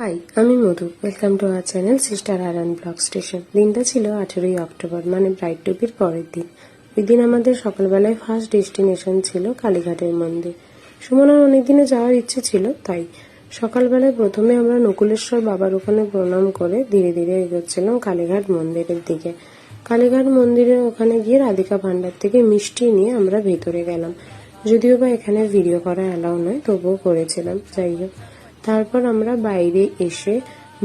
High, আমি Madhu. Welcome to our channel sister iron blog station. দিনটা ছিল 18ই অক্টোবর, মানে ব্রাইড টুবির পরের দিন। ওই দিন আমাদের সকালবেলায় ফার্স্ট ডেস্টিনেশন ছিল কালীঘাটের মন্দির। সুমনার অনেকদিনে যাওয়ার ইচ্ছে ছিল, তাই সকালবেলায় প্রথমে আমরা নকুলেশ্বর বাবার ওখানে প্রণাম করে ধীরে ধীরে এগোচ্ছিলাম কালীঘাট মন্দিরের দিকে। কালীঘাট মন্দিরের ওখানে গিয়ে রাধিকা ভান্ডার থেকে মিষ্টি নিয়ে আমরা ভেতরে গেলাম। যদিও বা এখানে ভিডিও করা অ্যালাউ নয়, তবুও করেছিলাম। যাই হোক, তারপর আমরা বাইরে এসে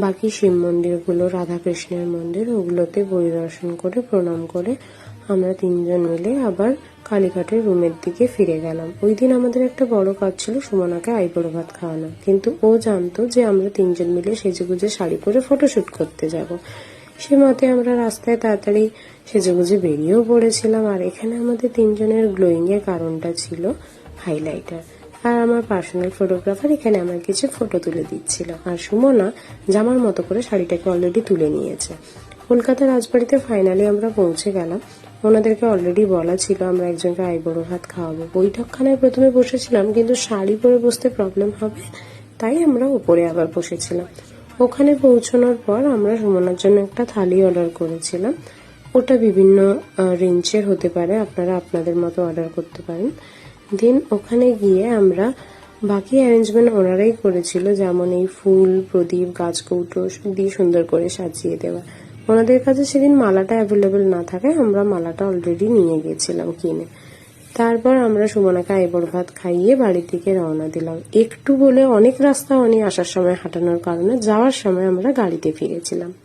বাকি শিব মন্দিরগুলো, রাধাকৃষ্ণের মন্দির, ওগুলোতে পরিদর্শন করে প্রণাম করে আমরা তিনজন মিলে আবার কালীঘাটের রুমের দিকে ফিরে গেলাম। ওই দিন আমাদের একটা বড় কাজ ছিল সুমনাকে আইবুড়ো ভাত খাওয়ানো, কিন্তু ও জানতো যে আমরা তিনজন মিলে সেজেগুজে শাড়ি পরে ফটোশুট করতে যাব। সে মতে আমরা রাস্তায় তাড়াতাড়ি সেজেগুজে বেরিয়েও পড়েছিলাম। আর এখানে আমাদের তিনজনের গ্লোয়িং এর কারণটা ছিল হাইলাইটার। আর আমার পার্সোনাল ফটোগ্রাফার এখানে আমার কিছু ফটো তুলে দিচ্ছিল। আর সুমনা জামার মতো করে শাড়িটাকে অলরেডি তুলে নিয়েছে। কলকাতা রাজবাড়িতে ফাইনালি আমরা পৌঁছে গেলাম। ওনাদেরকে অলরেডি বলা ছিল আমরা একজনকে আইবুড়ো ভাত খাওয়াবো। বৈঠকখানায় প্রথমে বসেছিলাম, কিন্তু শাড়ি পরে বসতে প্রবলেম হবে, তাই আমরা উপরে আবার বসেছিলাম। ওখানে পৌঁছানোর পর আমরা সুমনার জন্য একটা থালি অর্ডার করেছিলাম। ওটা বিভিন্ন রেঞ্জের হতে পারে, আপনারা আপনাদের মতো অর্ডার করতে পারেন। দেন ওখানে গিয়ে আমরা বাকি অ্যারেঞ্জমেন্ট ওনারাই করেছিল, যেমন এই ফুল, প্রদীপ, গাছকৌটো দিয়ে সুন্দর করে সাজিয়ে দেওয়া। ওনাদের কাছে সেদিন মালাটা অ্যাভেলেবেল না থাকায় আমরা মালাটা অলরেডি নিয়ে গেছিলাম কিনে। তারপর আমরা সুমনাকে আইবুড়ো ভাত খাইয়ে বাড়ির দিকে রওনা দিলাম। একটু বলে অনেক রাস্তা আসার সময় হাঁটানোর কারণে যাওয়ার সময় আমরা গাড়িতে ফিরেছিলাম।